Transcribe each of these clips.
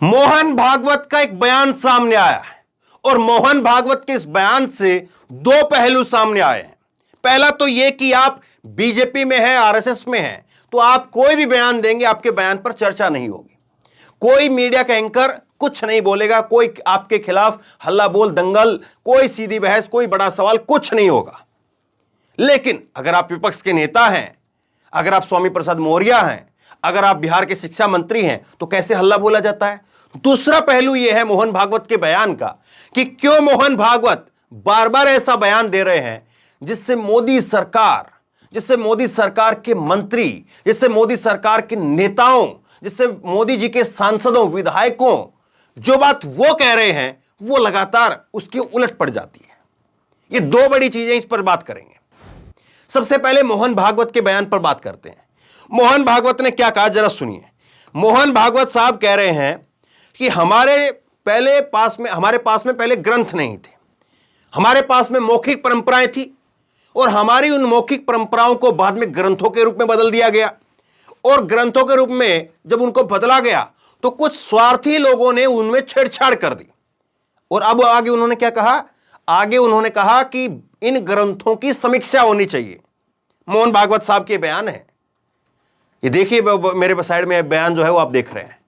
मोहन भागवत का एक बयान सामने आया है और मोहन भागवत के इस बयान से दो पहलू सामने आए हैं। पहला तो यह कि आप बीजेपी में हैं, आरएसएस में हैं, तो आप कोई भी बयान देंगे, आपके बयान पर चर्चा नहीं होगी। कोई मीडिया का एंकर कुछ नहीं बोलेगा, कोई आपके खिलाफ हल्ला बोल, दंगल, कोई सीधी बहस, कोई बड़ा सवाल, कुछ नहीं होगा। लेकिन अगर आप विपक्ष के नेता हैं, अगर आप स्वामी प्रसाद मौर्य हैं, अगर आप बिहार के शिक्षा मंत्री हैं, तो कैसे हल्ला बोला जाता है। दूसरा पहलू यह है मोहन भागवत के बयान का कि क्यों मोहन भागवत बार बार ऐसा बयान दे रहे हैं जिससे मोदी सरकार, जिससे मोदी सरकार के मंत्री, जिससे मोदी सरकार के नेताओं, जिससे मोदी जी के सांसदों, विधायकों जो बात वो कह रहे हैं वो लगातार उसकी उलट पड़ जाती है। ये दो बड़ी चीजें, इस पर बात करेंगे। सबसे पहले मोहन भागवत के बयान पर बात करते हैं। मोहन भागवत ने क्या कहा, जरा सुनिए। मोहन भागवत साहब कह रहे हैं कि हमारे पास में पहले ग्रंथ नहीं थे, हमारे पास में मौखिक परंपराएं थी और हमारी उन मौखिक परंपराओं को बाद में ग्रंथों के रूप में बदल दिया गया। और ग्रंथों के रूप में जब उनको बदला गया तो कुछ स्वार्थी लोगों ने उनमें छेड़छाड़ कर दी। और अब आगे उन्होंने क्या कहा, आगे उन्होंने कहा कि इन ग्रंथों की समीक्षा होनी चाहिए। मोहन भागवत साहब के बयान है, ये देखिए मेरे साइड में बयान जो है वो आप देख रहे हैं।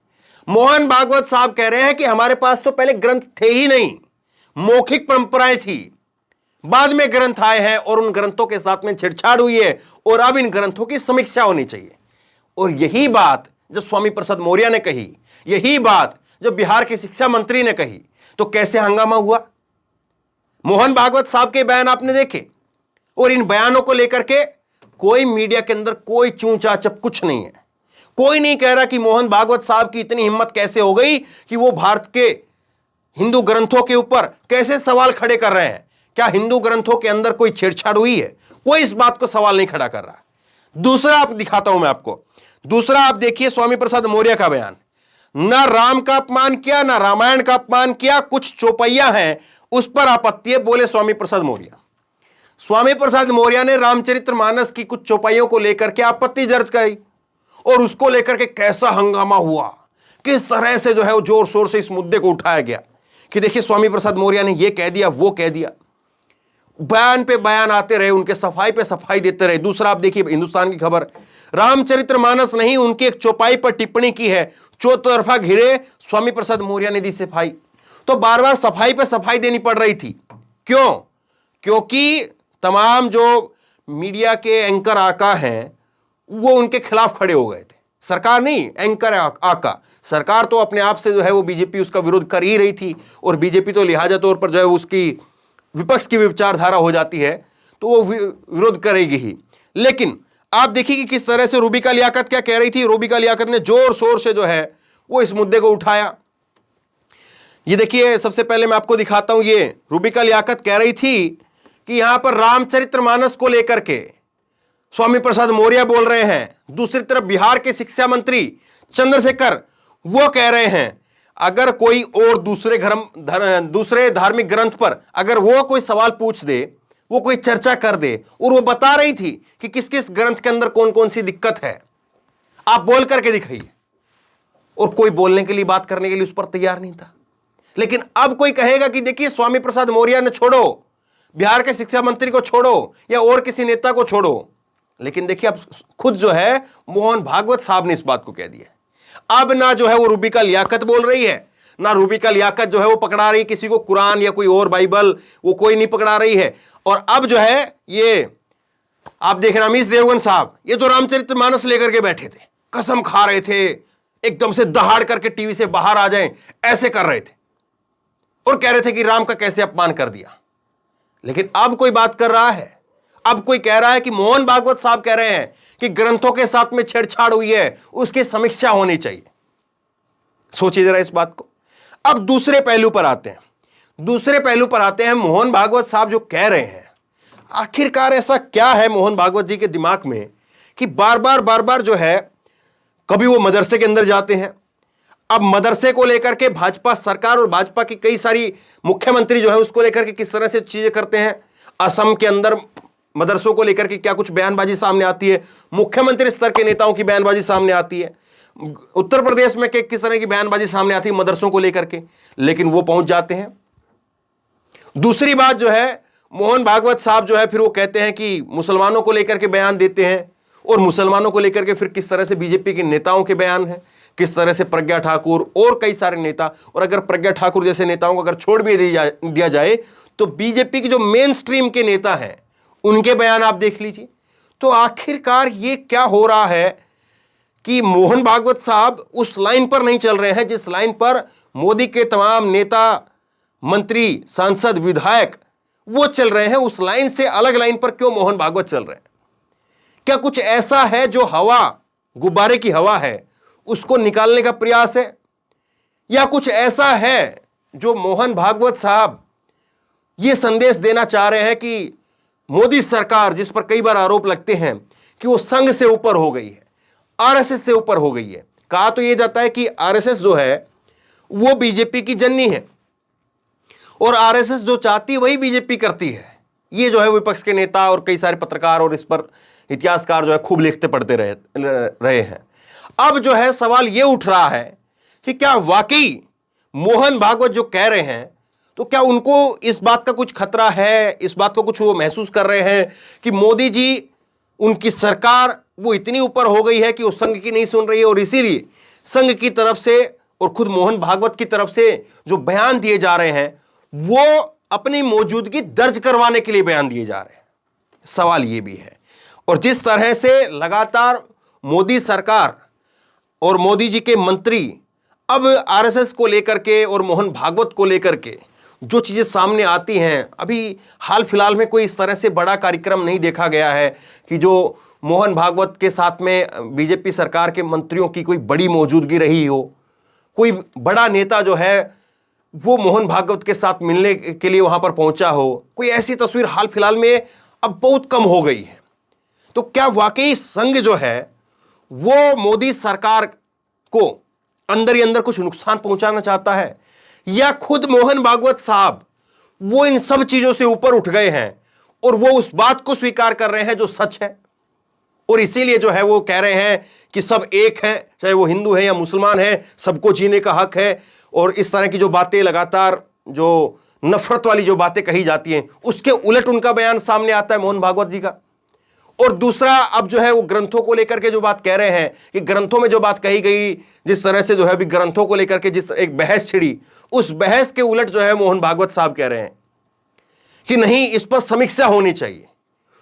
मोहन भागवत साहब कह रहे हैं कि हमारे पास तो पहले ग्रंथ थे ही नहीं, मौखिक परंपराएं थी, बाद में ग्रंथ आए हैं और उन ग्रंथों के साथ में छेड़छाड़ हुई है और अब इन ग्रंथों की समीक्षा होनी चाहिए। और यही बात जब स्वामी प्रसाद मौर्य ने कही, यही बात जब बिहार के शिक्षा मंत्री ने कही, तो कैसे हंगामा हुआ। मोहन भागवत साहब के बयान आपने देखे और इन बयानों को लेकर के कोई मीडिया के अंदर कोई चूं चाचप कुछ नहीं है। कोई नहीं कह रहा कि मोहन भागवत साहब की इतनी हिम्मत कैसे हो गई कि वो भारत के हिंदू ग्रंथों के ऊपर कैसे सवाल खड़े कर रहे हैं। क्या हिंदू ग्रंथों के अंदर कोई छेड़छाड़ हुई है? कोई इस बात को सवाल नहीं खड़ा कर रहा। दूसरा आप दिखाता हूं मैं आपको, दूसरा आप देखिए स्वामी प्रसाद मौर्य का बयान। ना राम का अपमान किया, ना रामायण का अपमान किया, कुछ चौपैया हैं उस पर आपत्ति है, बोले स्वामी प्रसाद मौर्य। स्वामी प्रसाद मौर्य ने रामचरितमानस की कुछ चौपाइयों को लेकर के आपत्ति दर्ज करी और उसको लेकर के कैसा हंगामा हुआ, किस तरह से जो है वो जोर शोर से इस मुद्दे को उठाया गया कि देखिए स्वामी प्रसाद मौर्य ने ये कह दिया, वो कह दिया। बयान पे बयान आते रहे, उनके सफाई पे सफाई देते रहे। दूसरा आप देखिए हिंदुस्तान की खबर, रामचरितमानस नहीं, उनकी एक चौपाई पर टिप्पणी की है, चौतरफा घिरे, स्वामी प्रसाद मौर्य ने दी सफाई। तो बार बार सफाई पे सफाई देनी पड़ रही थी। क्यों? क्योंकि तमाम जो मीडिया के एंकर आका हैं वो उनके खिलाफ खड़े हो गए थे। सरकार नहीं, एंकर आका। सरकार तो अपने आप से जो है वो बीजेपी उसका विरोध कर ही रही थी और बीजेपी तो लिहाजा तौर पर जो है उसकी विपक्ष की विचारधारा हो जाती है तो वो विरोध करेगी ही। लेकिन आप देखिए कि किस तरह से रूबिका लियाकत क्या कह रही थी। रूबिका लियाकत ने जोर शोर से जो है वो इस मुद्दे को उठाया। ये देखिए, सबसे पहले मैं आपको दिखाता हूं। ये रूबिका लियाकत कह रही थी कि यहां पर रामचरितमानस को लेकर के स्वामी प्रसाद मौर्य बोल रहे हैं, दूसरी तरफ बिहार के शिक्षा मंत्री चंद्रशेखर वो कह रहे हैं अगर कोई और दूसरे धार्मिक ग्रंथ पर अगर वो कोई सवाल पूछ दे, वो कोई चर्चा कर दे, और वो बता रही थी कि किस किस ग्रंथ के अंदर कौन कौन सी दिक्कत है, आप बोल करके दिखाइए। और कोई बोलने के लिए, बात करने के लिए उस पर तैयार नहीं था। लेकिन अब कोई कहेगा कि देखिए स्वामी प्रसाद मौर्य ने छोड़ो, बिहार के शिक्षा मंत्री को छोड़ो या और किसी नेता को छोड़ो। लेकिन देखिए अब खुद जो है मोहन भागवत साहब ने इस बात को कह दिया। अब ना जो है वो रूबिका लियाकत बोल रही है, ना रूबिका लियाकत जो है वो पकड़ा रही किसी को कुरान या कोई और बाइबल, वो कोई नहीं पकड़ा रही है। और अब जो है ये आप देख रहे अमीश देवगन साहब, ये तो रामचरितमानस लेकर के बैठे थे, कसम खा रहे थे, एकदम से दहाड़ करके टीवी से बाहर आ जाएं ऐसे कर रहे थे और कह रहे थे कि राम का कैसे अपमान कर दिया। लेकिन अब कोई बात कर रहा है, अब कोई कह रहा है कि मोहन भागवत साहब कह रहे हैं कि ग्रंथों के साथ में छेड़छाड़ हुई है, उसकी समीक्षा होनी चाहिए। सोचिए जरा इस बात को। अब दूसरे पहलू पर आते हैं, दूसरे पहलू पर आते हैं। मोहन भागवत साहब जो कह रहे हैं, आखिरकार ऐसा क्या है मोहन भागवत जी के दिमाग में कि बार बार जो है, कभी वो मदरसे के अंदर जाते हैं। अब मदरसे को लेकर के भाजपा सरकार और भाजपा की कई सारी मुख्यमंत्री जो है उसको लेकर के किस तरह से चीजें करते हैं। असम के अंदर मदरसों को लेकर के क्या कुछ बयानबाजी सामने आती है, मुख्यमंत्री स्तर के नेताओं की बयानबाजी सामने आती है। उत्तर प्रदेश में किस तरह की बयानबाजी सामने आती है मदरसों को लेकर के, लेकिन वो पहुंच जाते हैं। दूसरी बात जो है, मोहन भागवत साहब जो है फिर वो कहते हैं कि मुसलमानों को लेकर के बयान देते हैं, और मुसलमानों को लेकर के फिर किस तरह से बीजेपी के नेताओं के बयान हैं, किस तरह से प्रज्ञा ठाकुर और कई सारे नेता, और अगर प्रज्ञा ठाकुर जैसे नेताओं को अगर छोड़ भी दिया जाए तो बीजेपी के जो मेन स्ट्रीम के नेता हैं उनके बयान आप देख लीजिए। तो आखिरकार ये क्या हो रहा है कि मोहन भागवत साहब उस लाइन पर नहीं चल रहे हैं जिस लाइन पर मोदी के तमाम नेता, मंत्री, सांसद, विधायक वो चल रहे हैं। उस लाइन से अलग लाइन पर क्यों मोहन भागवत चल रहे हैं? क्या कुछ ऐसा है जो हवा, गुब्बारे की हवा है, उसको निकालने का प्रयास है, या कुछ ऐसा है जो मोहन भागवत साहब ये संदेश देना चाह रहे हैं कि मोदी सरकार, जिस पर कई बार आरोप लगते हैं कि वो संघ से ऊपर हो गई है, आरएसएस से ऊपर हो गई है। कहा तो यह जाता है कि आरएसएस जो है वो बीजेपी की जननी है, और आरएसएस जो चाहती है वही बीजेपी करती है। ये जो है विपक्ष के नेता और कई सारे पत्रकार और इस पर इतिहासकार जो है खूब लिखते पढ़ते रहे हैं। अब जो है सवाल ये उठ रहा है कि क्या वाकई मोहन भागवत जो कह रहे हैं, तो क्या उनको इस बात का कुछ खतरा है, इस बात को कुछ वो महसूस कर रहे हैं कि मोदी जी, उनकी सरकार वो इतनी ऊपर हो गई है कि वो संघ की नहीं सुन रही है, और इसीलिए संघ की तरफ से और खुद मोहन भागवत की तरफ से जो बयान दिए जा रहे हैं वो अपनी मौजूदगी दर्ज करवाने के लिए बयान दिए जा रहे हैं? सवाल ये भी है। और जिस तरह से लगातार मोदी सरकार और मोदी जी के मंत्री अब आरएसएस को लेकर के और मोहन भागवत को लेकर के जो चीजें सामने आती हैं, अभी हाल फिलहाल में कोई इस तरह से बड़ा कार्यक्रम नहीं देखा गया है कि जो मोहन भागवत के साथ में बीजेपी सरकार के मंत्रियों की कोई बड़ी मौजूदगी रही हो, कोई बड़ा नेता जो है वो मोहन भागवत के साथ मिलने के लिए वहां पर पहुंचा हो। कोई ऐसी तस्वीर हाल फिलहाल में अब बहुत कम हो गई है। तो क्या वाकई संघ जो है वो मोदी सरकार को अंदर ही अंदर कुछ नुकसान पहुंचाना चाहता है, या खुद मोहन भागवत साहब वो इन सब चीजों से ऊपर उठ गए हैं और वो उस बात को स्वीकार कर रहे हैं जो सच है, और इसीलिए जो है वो कह रहे हैं कि सब एक है, चाहे वो हिंदू है या मुसलमान है, सबको जीने का हक है। और इस तरह की जो बातें लगातार, जो नफरत वाली जो बातें कही जाती हैं, उसके उलट उनका बयान सामने आता है मोहन भागवत जी का। और दूसरा, अब जो है वो ग्रंथों को लेकर के जो बात कह रहे हैं कि ग्रंथों में जो बात कही गई, जिस तरह से जो है अभी ग्रंथों को लेकर के जिस एक बहस छिड़ी, उस बहस के उलट जो है मोहन भागवत साहब कह रहे हैं कि नहीं, इस पर समीक्षा होनी चाहिए।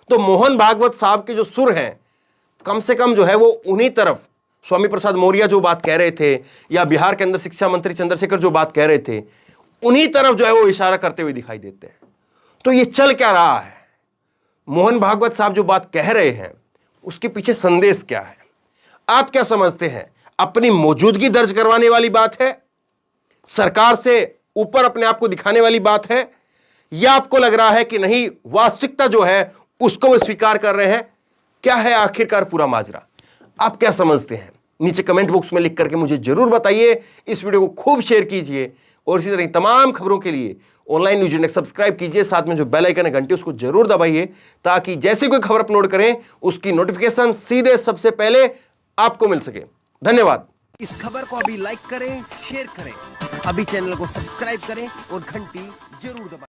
तो मोहन भागवत साहब के जो सुर हैं, कम से कम जो है वो उन्हीं तरफ स्वामी प्रसाद मौर्य जो बात कह रहे थे, या बिहार के अंदर शिक्षा मंत्री चंद्रशेखर जो बात कह रहे थे, उन्हीं तरफ जो है वो इशारा करते हुए दिखाई देते हैं। तो ये चल क्या रहा है? मोहन भागवत साहब जो बात कह रहे हैं उसके पीछे संदेश क्या है? आप क्या समझते हैं? अपनी मौजूदगी दर्ज करवाने वाली बात है, सरकार से ऊपर अपने आप को दिखाने वाली बात है, या आपको लग रहा है कि नहीं, वास्तविकता जो है उसको वो स्वीकार कर रहे हैं? क्या है आखिरकार पूरा माजरा? आप क्या समझते हैं? नीचे कमेंट बॉक्स में लिख करके मुझे जरूर बताइए। इस वीडियो को खूब शेयर कीजिए, और इसी तरह तमाम खबरों के लिए ऑनलाइन न्यूज इंडेक्स सब्सक्राइब कीजिए। साथ में जो बेल आइकन है घंटी, उसको जरूर दबाइए, ताकि जैसे कोई खबर अपलोड करें उसकी नोटिफिकेशन सीधे सबसे पहले आपको मिल सके। धन्यवाद। इस खबर को अभी लाइक करें, शेयर करें, अभी चैनल को सब्सक्राइब करें और घंटी जरूर दबाएं।